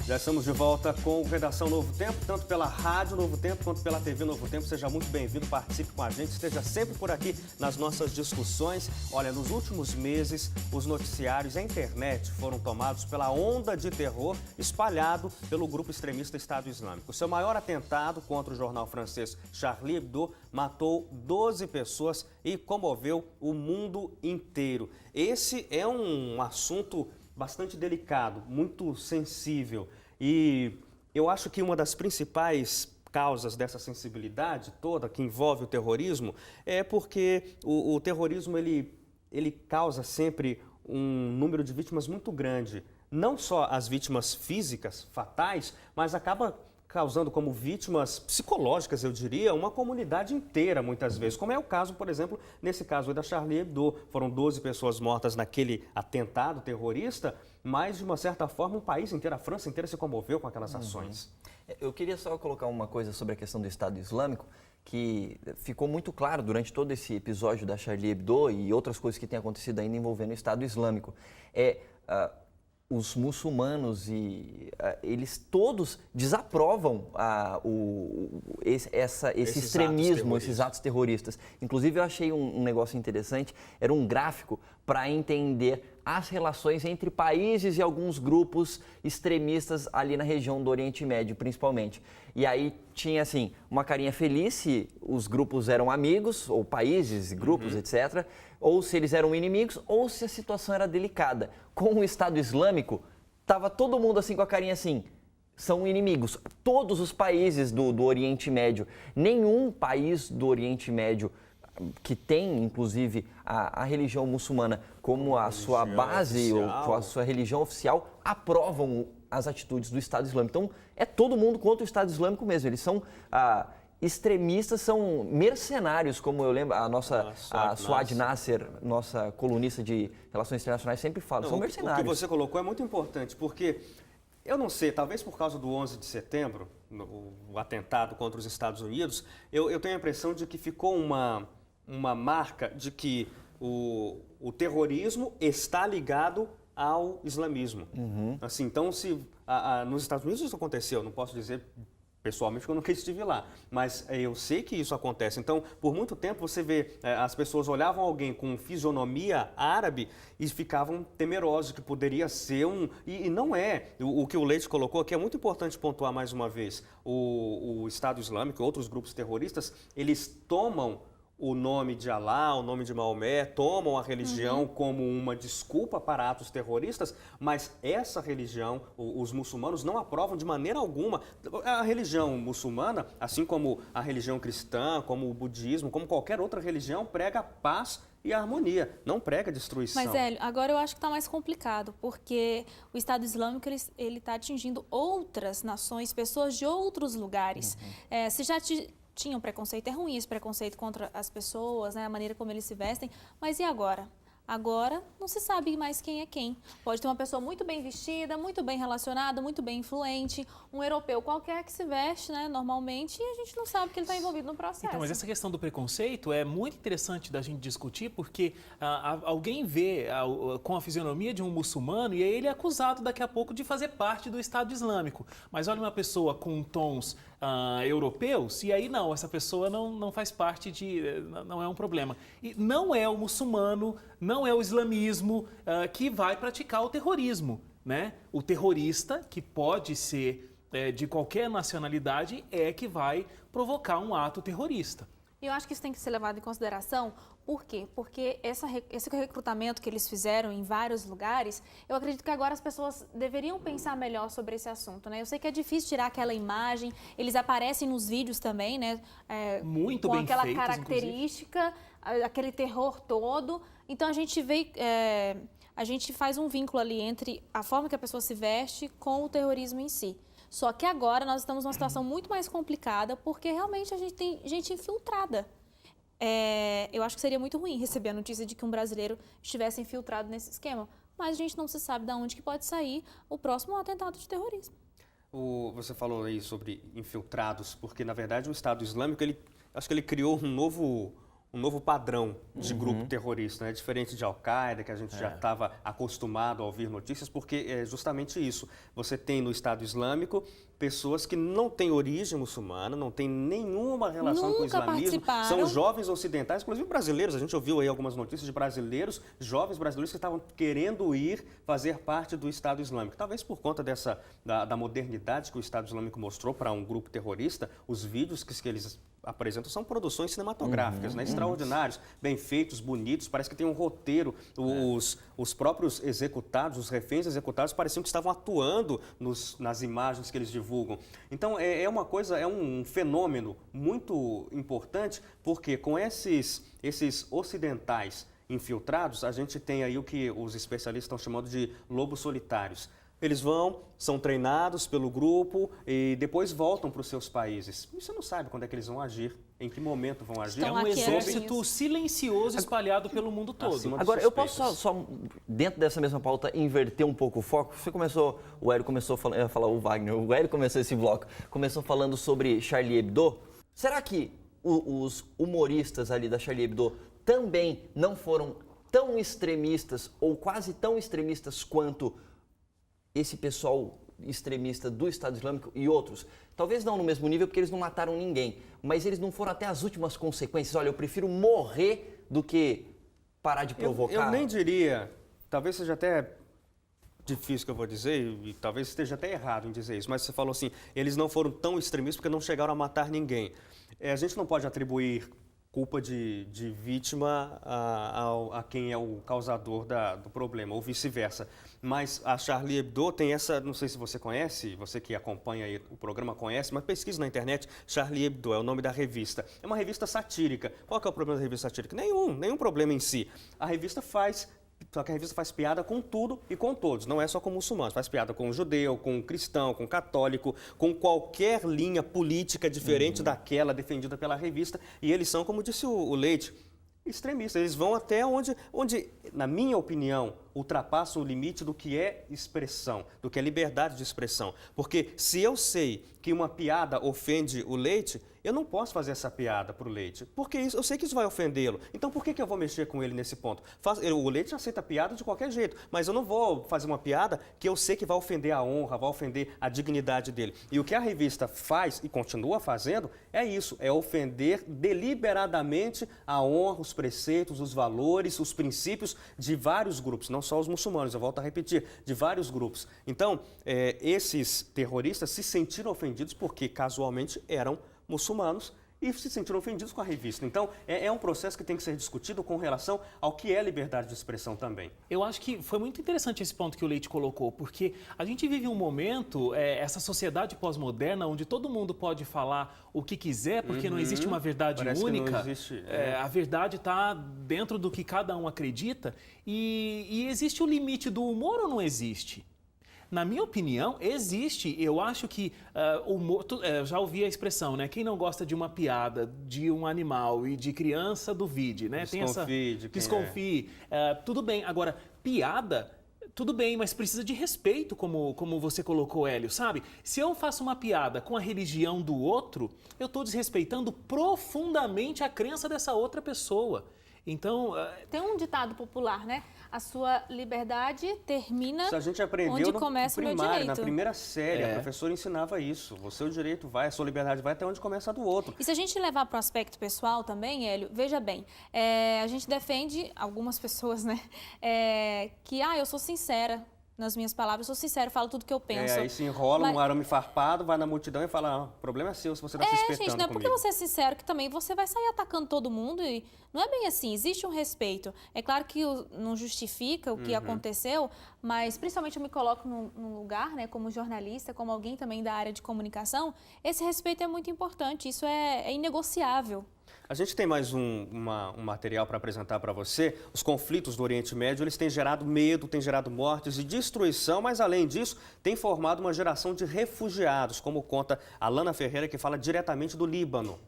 Já estamos de volta com o Redação Novo Tempo, tanto pela Rádio Novo Tempo quanto pela TV Novo Tempo. Seja muito bem-vindo, participe com a gente, esteja sempre por aqui nas nossas discussões. Olha, nos últimos meses, os noticiários e a internet foram tomados pela onda de terror espalhado pelo grupo extremista Estado Islâmico. O seu maior atentado contra o jornal francês Charlie Hebdo matou 12 pessoas e comoveu o mundo inteiro. Esse é um assunto bastante delicado, muito sensível. E eu acho que uma das principais causas dessa sensibilidade toda que envolve o terrorismo é porque o terrorismo ele causa sempre um número de vítimas muito grande. Não só as vítimas físicas, fatais, mas acaba causando como vítimas psicológicas, eu diria, uma comunidade inteira, muitas vezes. Como é o caso, por exemplo, nesse caso da Charlie Hebdo. Foram 12 pessoas mortas naquele atentado terrorista, mas, de uma certa forma, um país inteiro, a França inteira se comoveu com aquelas ações. Eu queria só colocar uma coisa sobre a questão do Estado Islâmico, que ficou muito claro durante todo esse episódio da Charlie Hebdo e outras coisas que têm acontecido ainda envolvendo o Estado Islâmico. Os muçulmanos eles todos desaprovam esse extremismo, esses atos terroristas. Inclusive, eu achei um negócio interessante, era um gráfico para entender as relações entre países e alguns grupos extremistas ali na região do Oriente Médio, principalmente. E aí tinha, assim, uma carinha feliz se os grupos eram amigos, ou países, grupos, etc., ou se eles eram inimigos, ou se a situação era delicada. Com o Estado Islâmico, estava todo mundo assim com a carinha assim, são inimigos. Todos os países do Oriente Médio, nenhum país do Oriente Médio que tem, inclusive, a religião muçulmana como a sua base, ou a sua religião oficial, aprovam as atitudes do Estado Islâmico. Então, é todo mundo contra o Estado Islâmico mesmo. Eles são extremistas, são mercenários, como eu lembro, a Suad Nasser, nossa colunista de Relações Internacionais, sempre fala, são mercenários. O que você colocou é muito importante, porque, eu não sei, talvez por causa do 11 de setembro, o atentado contra os Estados Unidos, eu tenho a impressão de que ficou uma marca de que o terrorismo está ligado ao islamismo. Assim, então, se nos Estados Unidos isso aconteceu, não posso dizer pessoalmente porque eu nunca estive lá, mas eu sei que isso acontece. Então, por muito tempo você vê, as pessoas olhavam alguém com fisionomia árabe e ficavam temerosos que poderia ser e não é. O que o Leite colocou aqui é muito importante pontuar mais uma vez. O Estado Islâmico e outros grupos terroristas, eles tomam o nome de Alá, o nome de Maomé, tomam a religião como uma desculpa para atos terroristas, mas essa religião, os muçulmanos não aprovam de maneira alguma. A religião muçulmana, assim como a religião cristã, como o budismo, como qualquer outra religião, prega paz e harmonia, não prega destruição. Mas, Hélio, agora eu acho que está mais complicado, porque o Estado Islâmico ele está atingindo outras nações, pessoas de outros lugares. Se já tinham preconceito, é ruim esse preconceito contra as pessoas, né, a maneira como eles se vestem, mas e agora? Agora não se sabe mais quem é quem. Pode ter uma pessoa muito bem vestida, muito bem relacionada, muito bem influente, um europeu qualquer que se veste, né, normalmente, e a gente não sabe que ele está envolvido no processo. Então, mas essa questão do preconceito é muito interessante da gente discutir, porque alguém vê com a fisionomia de um muçulmano e aí ele é acusado daqui a pouco de fazer parte do Estado Islâmico. Mas olha uma pessoa com tons europeus e aí não, essa pessoa não faz parte não é um problema. E não é o muçulmano, não é o islamismo que vai praticar o terrorismo, né? O terrorista, que pode ser de qualquer nacionalidade, é que vai provocar um ato terrorista. E eu acho que isso tem que ser levado em consideração. Por quê? Porque esse recrutamento que eles fizeram em vários lugares, eu acredito que agora as pessoas deveriam pensar melhor sobre esse assunto, né? Eu sei que é difícil tirar aquela imagem, eles aparecem nos vídeos também, né? Muito com bem aquela feitos, característica, aquele terror todo. Então a gente a gente faz um vínculo ali entre a forma que a pessoa se veste com o terrorismo em si. Só que agora nós estamos numa situação muito mais complicada, porque realmente a gente tem gente infiltrada. Eu acho que seria muito ruim receber a notícia de que um brasileiro estivesse infiltrado nesse esquema, mas a gente não se sabe de onde que pode sair o próximo atentado de terrorismo. Você falou aí sobre infiltrados, porque na verdade o Estado Islâmico, acho que ele criou um um novo padrão de grupo terrorista, né? Diferente de Al-Qaeda, que a gente já estava acostumado a ouvir notícias, porque é justamente isso. Você tem no Estado Islâmico pessoas que não têm origem muçulmana, não têm nenhuma relação com o islamismo, são jovens ocidentais, inclusive brasileiros. A gente ouviu aí algumas notícias de brasileiros, jovens brasileiros que estavam querendo ir fazer parte do Estado Islâmico. Talvez por conta da modernidade que o Estado Islâmico mostrou para um grupo terrorista, os vídeos que eles apresentam são produções cinematográficas, né? Extraordinários, bem feitos, bonitos, parece que tem um roteiro. Os próprios executados, os reféns executados, pareciam que estavam atuando nas imagens que eles divulgam. Então, é um fenômeno muito importante, porque com esses ocidentais infiltrados, a gente tem aí o que os especialistas estão chamando de lobos solitários. Eles são treinados pelo grupo e depois voltam para os seus países. E você não sabe quando é que eles vão agir, em que momento vão agir. É um exército silencioso espalhado pelo mundo todo. Agora, eu posso só, dentro dessa mesma pauta, inverter um pouco o foco? O Hélio começou a falar, o Wagner, o Hélio começou esse bloco, começou falando sobre Charlie Hebdo. Será que os humoristas ali da Charlie Hebdo também não foram tão extremistas ou quase tão extremistas quanto esse pessoal extremista do Estado Islâmico e outros? Talvez não no mesmo nível, porque eles não mataram ninguém, mas eles não foram até as últimas consequências. Olha, eu prefiro morrer do que parar de provocar. Eu nem diria, talvez seja até difícil que eu vou dizer, e talvez esteja até errado em dizer isso, mas você falou assim, eles não foram tão extremistas porque não chegaram a matar ninguém. A gente não pode atribuir culpa de vítima a quem é o causador do problema, ou vice-versa. Mas a Charlie Hebdo tem essa, não sei se você conhece, você que acompanha aí o programa conhece, mas pesquisa na internet, Charlie Hebdo é o nome da revista. É uma revista satírica. Qual que é o problema da revista satírica? Nenhum problema em si. Só que a revista faz piada com tudo e com todos, não é só com muçulmanos. Faz piada com judeu, com cristão, com católico, com qualquer linha política diferente daquela defendida pela revista. E eles são, como disse o Leite, extremistas. Eles vão até onde, na minha opinião, ultrapassam o limite do que é expressão, do que é liberdade de expressão. Porque se eu sei que uma piada ofende o Leite, eu não posso fazer essa piada para o Leite, porque eu sei que isso vai ofendê-lo. Então, por que eu vou mexer com ele nesse ponto? O Leite aceita piada de qualquer jeito, mas eu não vou fazer uma piada que eu sei que vai ofender a honra, vai ofender a dignidade dele. E o que a revista faz e continua fazendo é isso, é ofender deliberadamente a honra, os preceitos, os valores, os princípios de vários grupos, não só os muçulmanos, eu volto a repetir, de vários grupos. Então, esses terroristas se sentiram ofendidos porque casualmente eram muçulmanos e se sentiram ofendidos com a revista. Então, é um processo que tem que ser discutido com relação ao que é liberdade de expressão também. Eu acho que foi muito interessante esse ponto que o Leite colocou, porque a gente vive um momento, essa sociedade pós-moderna, onde todo mundo pode falar o que quiser, porque não existe uma verdade única. Que não existe, A verdade está dentro do que cada um acredita. E existe o limite do humor ou não existe? Na minha opinião, existe. Eu acho que humor, já ouvi a expressão, né? Quem não gosta de uma piada de um animal e de criança, duvide, né? Desconfie. Tudo bem. Agora, piada, tudo bem, mas precisa de respeito, como você colocou, Hélio, sabe? Se eu faço uma piada com a religião do outro, eu estou desrespeitando profundamente a crença dessa outra pessoa. Então, tem um ditado popular, né? A sua liberdade termina isso a gente aprendeu onde começa o meu direito. Na primeira série, a professora ensinava isso. O seu direito vai, a sua liberdade vai até onde começa a do outro. E se a gente levar para o aspecto pessoal também, Hélio, veja bem, a gente defende, algumas pessoas, né? Que, eu sou sincera nas minhas palavras, eu sou sincera, falo tudo que eu penso. Aí se enrola num arame farpado, vai na multidão e fala, o problema é seu se você está se espetando gente, não é comigo. porque você é sincero que também você vai sair atacando todo mundo e não é bem assim, existe um respeito. É claro que não justifica o que aconteceu, mas principalmente eu me coloco num lugar, né, como jornalista, como alguém também da área de comunicação, esse respeito é muito importante, isso é inegociável. A gente tem mais um material para apresentar para você. Os conflitos do Oriente Médio, eles têm gerado medo, têm gerado mortes e destruição, mas além disso, tem formado uma geração de refugiados, como conta a Lana Ferreira, que fala diretamente do Líbano.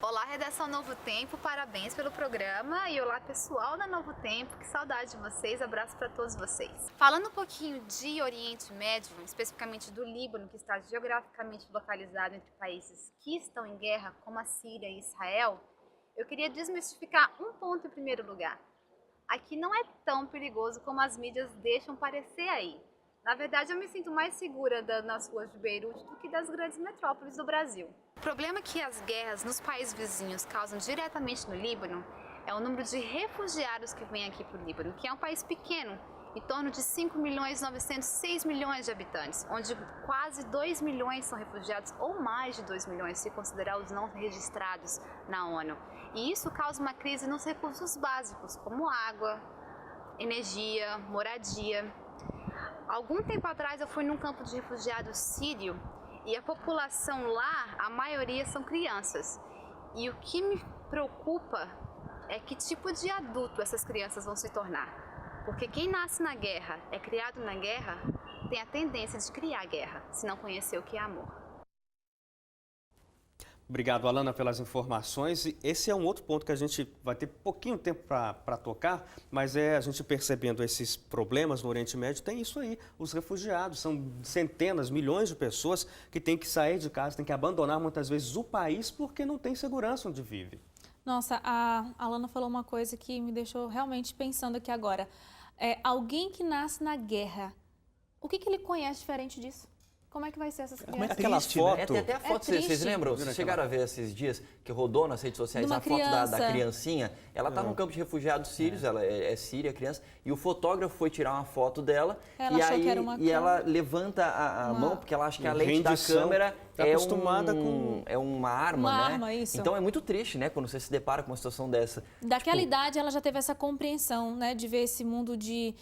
Olá, redação Novo Tempo, parabéns pelo programa e olá pessoal da Novo Tempo, que saudade de vocês, abraço para todos vocês. Falando um pouquinho de Oriente Médio, especificamente do Líbano, que está geograficamente localizado entre países que estão em guerra, como a Síria e Israel, eu queria desmistificar um ponto em primeiro lugar. Aqui não é tão perigoso como as mídias deixam parecer aí. Na verdade, eu me sinto mais segura nas ruas de Beirute do que das grandes metrópoles do Brasil. O problema que as guerras nos países vizinhos causam diretamente no Líbano é o número de refugiados que vêm aqui para o Líbano, que é um país pequeno, em torno de 5.906 milhões de habitantes, onde quase 2 milhões são refugiados, ou mais de 2 milhões, se considerar os não registrados na ONU. E isso causa uma crise nos recursos básicos, como água, energia, moradia. Algum tempo atrás eu fui num campo de refugiados sírio e a população lá, a maioria são crianças. E o que me preocupa é que tipo de adulto essas crianças vão se tornar. Porque quem nasce na guerra, é criado na guerra, tem a tendência de criar guerra, se não conhecer o que é amor. Obrigado, Alana, pelas informações. E esse é um outro ponto que a gente vai ter pouquinho tempo para tocar, mas a gente percebendo esses problemas no Oriente Médio, tem isso aí, os refugiados. São centenas, milhões de pessoas que têm que sair de casa, têm que abandonar muitas vezes o país porque não tem segurança onde vive. Nossa, a Alana falou uma coisa que me deixou realmente pensando aqui agora. Alguém que nasce na guerra, o que ele conhece diferente disso? Como é que vai ser essas crianças? Como é Aquela triste, né? foto. Tem até a foto, vocês triste. lembram? Vocês chegaram a ver esses dias que rodou nas redes sociais De uma a foto da criança. criancinha? Ela está num campo de refugiados sírios, ela é síria, criança, e o fotógrafo foi tirar uma foto dela Ela e achou aí que era uma ela levanta a mão porque ela acha que a lente da rendição. câmera Tá acostumada é uma arma, Uma né? arma, isso. Então é muito triste, né, quando você se depara com uma situação dessa. Daquela idade, ela já teve essa compreensão, né, de ver esse mundo de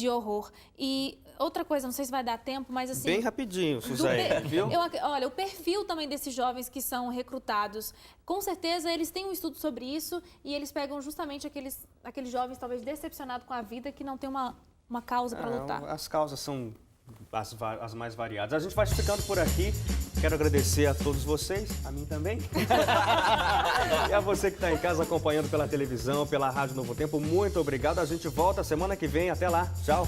horror. E outra coisa, não sei se vai dar tempo, mas assim... Bem rapidinho, Suzane, viu? Olha, o perfil também desses jovens que são recrutados, com certeza eles têm um estudo sobre isso e eles pegam justamente aqueles jovens talvez decepcionados com a vida que não tem uma causa para lutar. As causas são as mais variadas. A gente vai ficando por aqui. Quero agradecer a todos vocês, a mim também. E a você que está em casa acompanhando pela televisão, pela Rádio Novo Tempo, muito obrigado. A gente volta semana que vem. Até lá. Tchau.